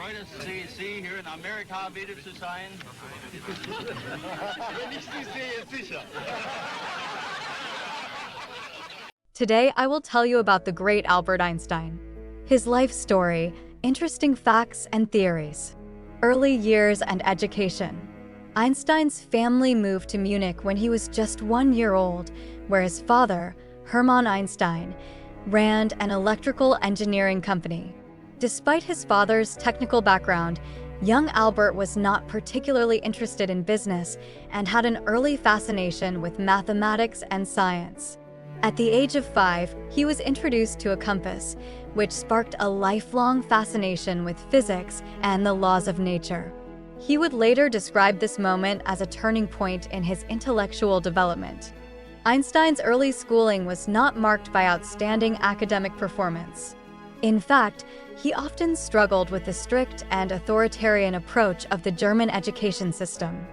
Freude, Sie hier in Amerika wieder zu sein. Wenn ich Sie sehe, sicher. Today, I will tell you about the great Albert Einstein, his life story, interesting facts and theories, early years and education. Einstein's family moved to Munich when he was just 1 year old, where his father, Hermann Einstein, ran an electrical engineering company. Despite his father's technical background, young Albert was not particularly interested in business and had an early fascination with mathematics and science. At the age of 5, he was introduced to a compass, which sparked a lifelong fascination with physics and the laws of nature. He would later describe this moment as a turning point in his intellectual development. Einstein's early schooling was not marked by outstanding academic performance. In fact, he often struggled with the strict and authoritarian approach of the German education system.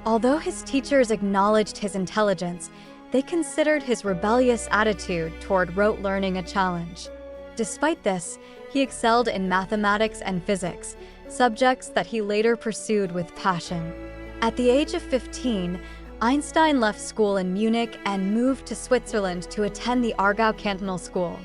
Although his teachers acknowledged his intelligence, they considered his rebellious attitude toward rote learning a challenge. Despite this, he excelled in mathematics and physics, subjects that he later pursued with passion. At the age of 15, Einstein left school in Munich and moved to Switzerland to attend the Aargau Cantonal School.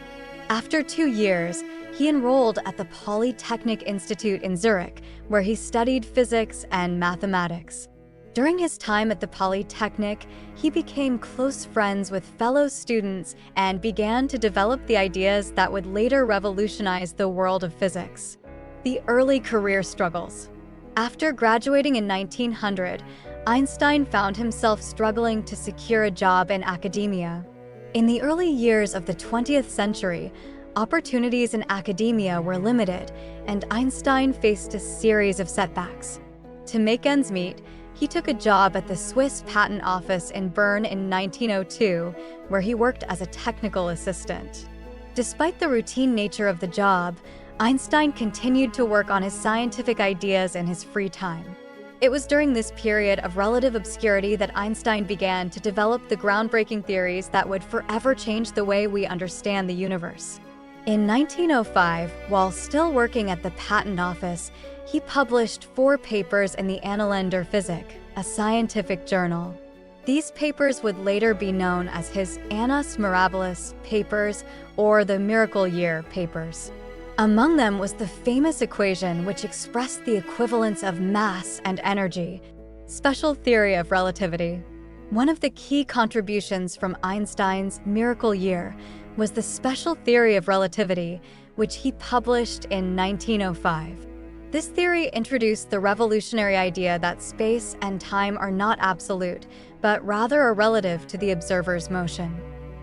After 2 years, he enrolled at the Polytechnic Institute in Zurich, where he studied physics and mathematics. During his time at the Polytechnic, he became close friends with fellow students and began to develop the ideas that would later revolutionize the world of physics. The early career struggles. After graduating in 1900, Einstein found himself struggling to secure a job in academia. In the early years of the 20th century, opportunities in academia were limited, and Einstein faced a series of setbacks. To make ends meet, he took a job at the Swiss Patent Office in Bern in 1902, where he worked as a technical assistant. Despite the routine nature of the job, Einstein continued to work on his scientific ideas in his free time. It was during this period of relative obscurity that Einstein began to develop the groundbreaking theories that would forever change the way we understand the universe. In 1905, while still working at the Patent Office, he published 4 papers in the Annalen der Physik, a scientific journal. These papers would later be known as his Annus Mirabilis papers or the Miracle Year papers. Among them was the famous equation which expressed the equivalence of mass and energy, special theory of relativity. One of the key contributions from Einstein's Miracle Year was the special theory of relativity, which he published in 1905. This theory introduced the revolutionary idea that space and time are not absolute, but rather are relative to the observer's motion.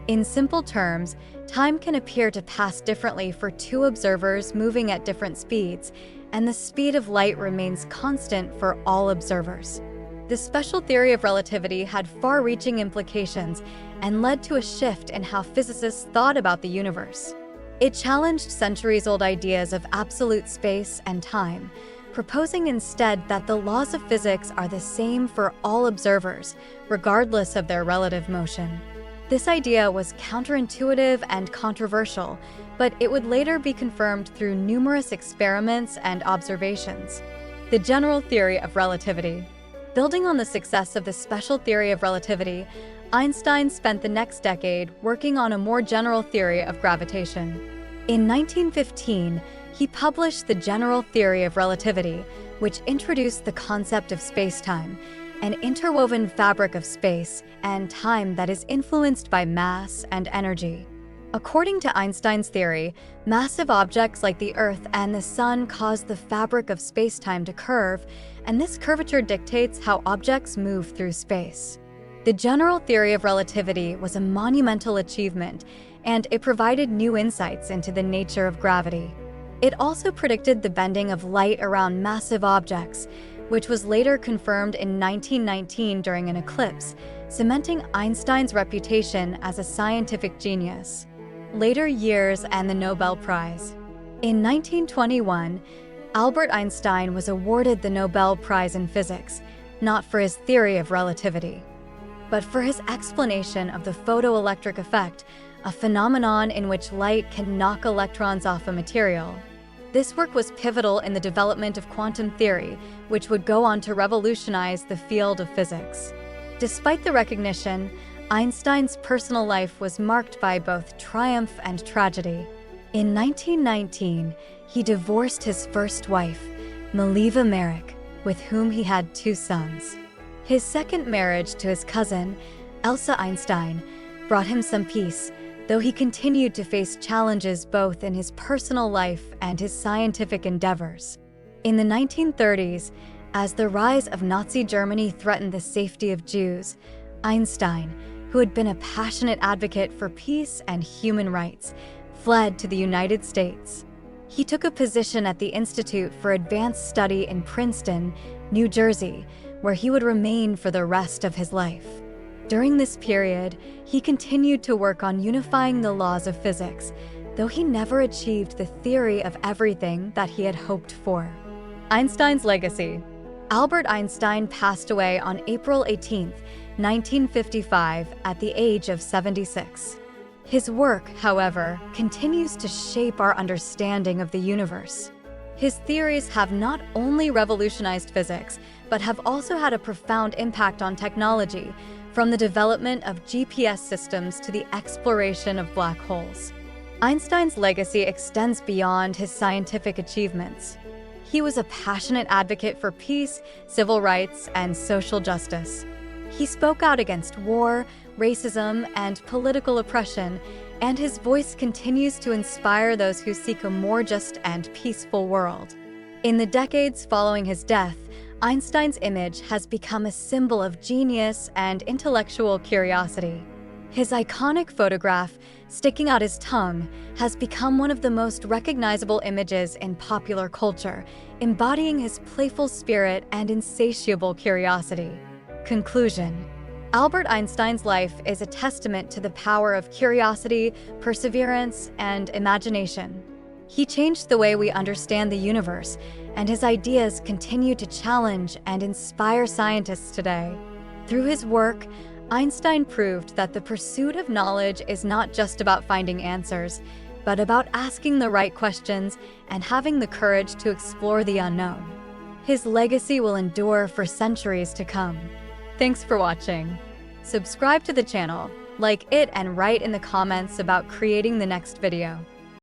In simple terms, time can appear to pass differently for 2 observers moving at different speeds, and the speed of light remains constant for all observers. The special theory of relativity had far-reaching implications and led to a shift in how physicists thought about the universe. It challenged centuries-old ideas of absolute space and time, proposing instead that the laws of physics are the same for all observers, regardless of their relative motion. This idea was counterintuitive and controversial, but it would later be confirmed through numerous experiments and observations. The general theory of relativity. Building on the success of the special theory of relativity, Einstein spent the next decade working on a more general theory of gravitation. In 1915, he published the General Theory of Relativity, which introduced the concept of spacetime, an interwoven fabric of space and time that is influenced by mass and energy. According to Einstein's theory, massive objects like the Earth and the Sun cause the fabric of spacetime to curve, and this curvature dictates how objects move through space. The general theory of relativity was a monumental achievement, and it provided new insights into the nature of gravity. It also predicted the bending of light around massive objects, which was later confirmed in 1919 during an eclipse, cementing Einstein's reputation as a scientific genius. Later years and the Nobel Prize. In 1921, Albert Einstein was awarded the Nobel Prize in Physics, not for his theory of relativity, but for his explanation of the photoelectric effect, a phenomenon in which light can knock electrons off a material. This work was pivotal in the development of quantum theory, which would go on to revolutionize the field of physics. Despite the recognition, Einstein's personal life was marked by both triumph and tragedy. In 1919, he divorced his first wife, Mileva Merrick, with whom he had 2 sons. His second marriage to his cousin, Elsa Einstein, brought him some peace, though he continued to face challenges both in his personal life and his scientific endeavors. In the 1930s, as the rise of Nazi Germany threatened the safety of Jews, Einstein, who had been a passionate advocate for peace and human rights, fled to the United States. He took a position at the Institute for Advanced Study in Princeton, New Jersey, where he would remain for the rest of his life. During this period, he continued to work on unifying the laws of physics, though he never achieved the theory of everything that he had hoped for. Einstein's legacy. Albert Einstein passed away on April 18, 1955, at the age of 76. His work, however, continues to shape our understanding of the universe. His theories have not only revolutionized physics, but have also had a profound impact on technology, from the development of GPS systems to the exploration of black holes. Einstein's legacy extends beyond his scientific achievements. He was a passionate advocate for peace, civil rights, and social justice. He spoke out against war, racism, and political oppression, and his voice continues to inspire those who seek a more just and peaceful world. In the decades following his death, Einstein's image has become a symbol of genius and intellectual curiosity. His iconic photograph, sticking out his tongue, has become one of the most recognizable images in popular culture, embodying his playful spirit and insatiable curiosity. Conclusion. Albert Einstein's life is a testament to the power of curiosity, perseverance, and imagination. He changed the way we understand the universe, and his ideas continue to challenge and inspire scientists today. Through his work, Einstein proved that the pursuit of knowledge is not just about finding answers, but about asking the right questions and having the courage to explore the unknown. His legacy will endure for centuries to come. Thanks for watching. Subscribe to the channel, like it, and write in the comments about creating the next video.